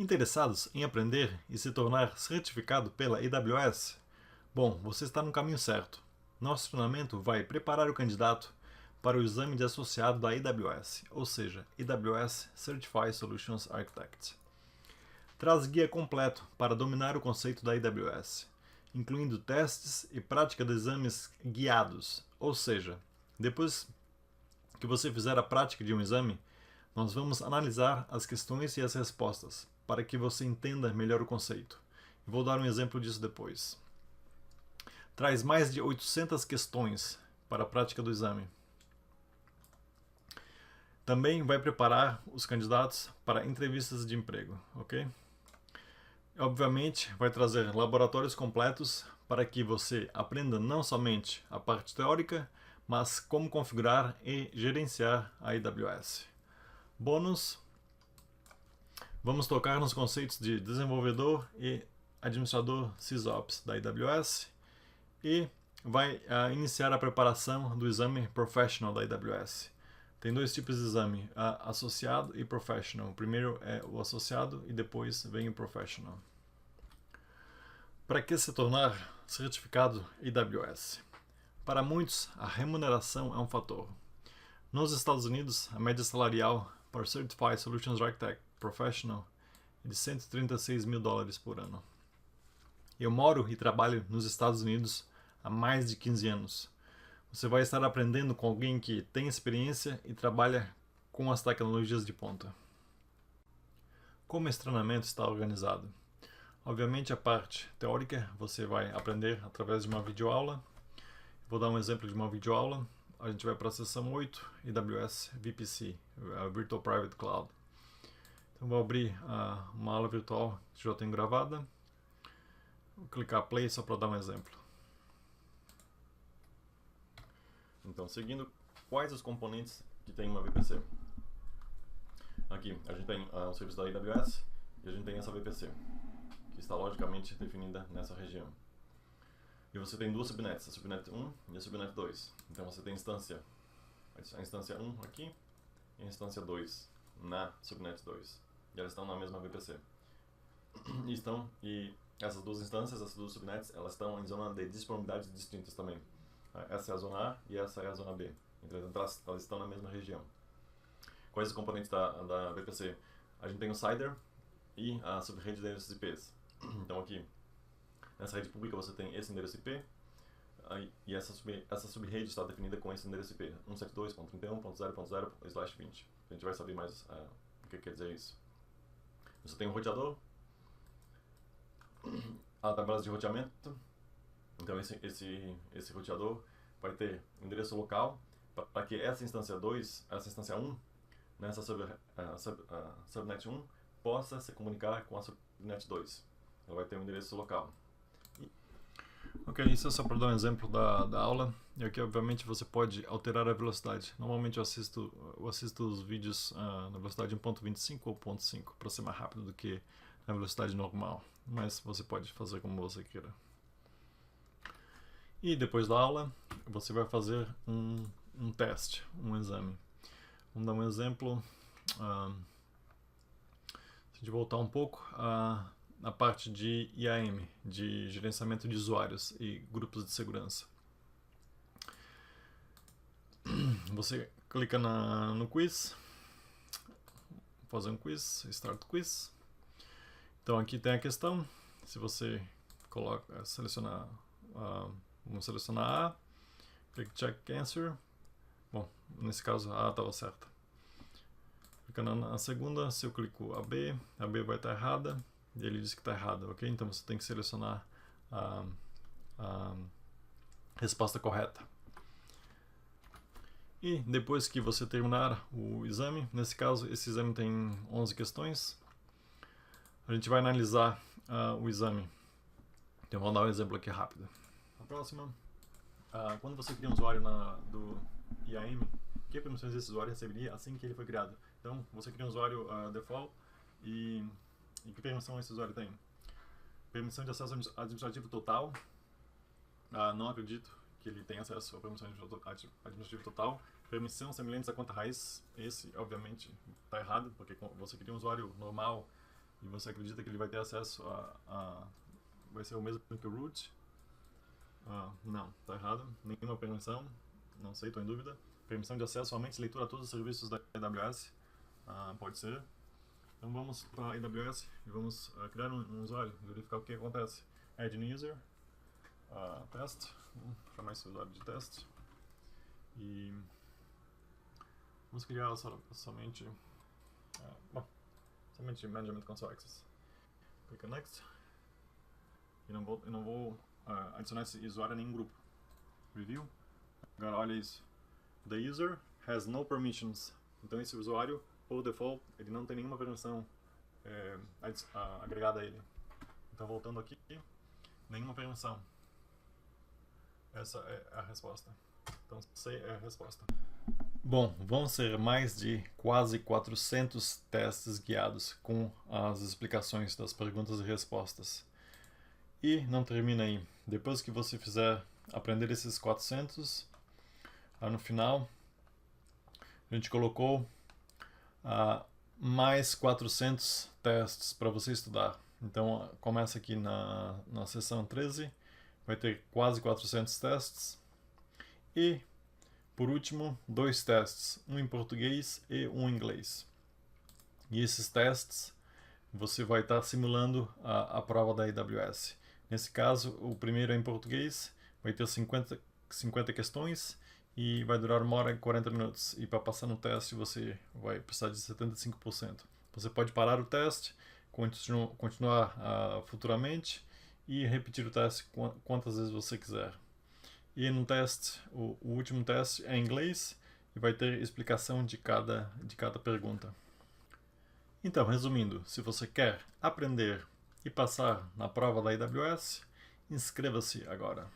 Interessados em aprender e se tornar certificado pela AWS? Bom, você está no caminho certo. Nosso treinamento vai preparar o candidato para o exame de associado da AWS, ou seja, AWS Certified Solutions Architect. Traz guia completo para dominar o conceito da AWS, incluindo testes e prática de exames guiados, ou seja, depois que você fizer a prática de um exame, nós vamos analisar as questões e as respostas, para que você entenda melhor o conceito. Vou dar um exemplo disso depois. Traz mais de 800 questões para a prática do exame. Também vai preparar os candidatos para entrevistas de emprego, ok? Obviamente, vai trazer laboratórios completos para que você aprenda não somente a parte teórica, mas como configurar e gerenciar a AWS. Bônus: vamos tocar nos conceitos de desenvolvedor e administrador SysOps da AWS e vai iniciar a preparação do exame Professional da AWS. Tem dois tipos de exame, associado e professional. O primeiro é o associado e depois vem o professional. Para que se tornar certificado AWS? Para muitos, a remuneração é um fator. Nos Estados Unidos, a média salarial para Certified Solutions Architect Professional é de $136 mil por ano. Eu moro e trabalho nos Estados Unidos há mais de 15 anos. Você vai estar aprendendo com alguém que tem experiência e trabalha com as tecnologias de ponta. Como esse treinamento está organizado? Obviamente a parte teórica você vai aprender através de uma videoaula. Vou dar um exemplo de uma videoaula. A gente vai para a seção 8, AWS VPC, Virtual Private Cloud. Então vou abrir uma aula virtual que já tenho gravada. Vou clicar Play só para dar um exemplo. Então, seguindo, quais os componentes que tem uma VPC? Aqui, a gente tem o serviço da AWS e a gente tem essa VPC, que está logicamente definida nessa região. E você tem duas subnets, a subnet 1 e a subnet 2. Então você tem a instância 1 aqui e a instância 2 na subnet 2. E elas estão na mesma VPC. E essas duas instâncias, essas duas subnets, elas estão em zona de disponibilidade distintas também. Essa é a zona A e essa é a zona B. Então elas estão na mesma região. Quais os componentes da VPC? A gente tem o CIDR e a subrede de endereços IPs. Então aqui, nessa rede pública você tem esse endereço IP e essa subrede está definida com esse endereço IP 172.31.0.0/20. A gente vai saber mais o que quer dizer isso. Você tem um roteador, a tabela de roteamento. Então esse roteador vai ter um endereço local para que essa instância 2, essa instância 1, nessa subnet 1, possa se comunicar com a subnet 2. Ela vai ter um endereço local. Ok, isso é só para dar um exemplo da aula. E aqui, obviamente, você pode alterar a velocidade. Normalmente eu assisto os vídeos na velocidade 1.25 ou 1.5 para ser mais rápido do que na velocidade normal. Mas você pode fazer como você queira. E depois da aula, você vai fazer um teste, um exame. Vamos dar um exemplo. Se a gente voltar um pouco na parte de IAM, de gerenciamento de usuários e grupos de segurança. Você clica no quiz, fazer um quiz, start quiz. Então aqui tem a questão. Se você selecionar vamos selecionar A, clique Check Answer. Bom, nesse caso a estava certa. Clicando na segunda, se eu clico a B vai estar errada e ele diz que está errada, ok? Então você tem que selecionar a resposta correta. E depois que você terminar o exame, nesse caso esse exame tem 11 questões, a gente vai analisar o exame. Então vou dar um exemplo aqui rápido. A próxima, quando você cria um usuário do IAM, que permissões esse usuário receberia assim que ele foi criado? Então, você cria um usuário default e que permissão esse usuário tem? Permissão de acesso administrativo total. Não acredito que ele tenha acesso à permissão administrativo total. Permissão semelhantes à conta raiz. Esse, obviamente, está errado, porque você cria um usuário normal e você acredita que ele vai ter acesso vai ser o mesmo que o root? Não, tá errado. Nenhuma permissão. Não sei, estou em dúvida. Permissão de acesso somente leitura a todos os serviços da AWS. Pode ser. Então vamos para a AWS e vamos criar um usuário e verificar o que acontece. Add new user. Test. Vamos chamar esse usuário de teste. E vamos criar somente Management Console Access. Clica Next. E não vou adicionar esse usuário a nenhum grupo. Review. Agora olha isso. The user has no permissions. Então esse usuário, por default, ele não tem nenhuma permissão agregada a ele. Então voltando aqui, nenhuma permissão. Essa é a resposta. Então C é a resposta. Bom, vão ser mais de quase 400 testes guiados com as explicações das perguntas e respostas. E não termina aí. Depois que você fizer aprender esses 400, no final a gente colocou mais 400 testes para você estudar. Então começa aqui na seção 13, vai ter quase 400 testes. E por último, 2 testes, um em português e um em inglês. E esses testes você vai estar simulando a prova da AWS. Nesse caso, o primeiro é em português, vai ter 50 questões e vai durar 1 hora e 40 minutos. E para passar no teste você vai precisar de 75%. Você pode parar o teste, continuar futuramente e repetir o teste quantas vezes você quiser. E no teste, o último teste é em inglês e vai ter explicação de cada pergunta. Então, resumindo, se você quer aprender e passar na prova da AWS, inscreva-se agora.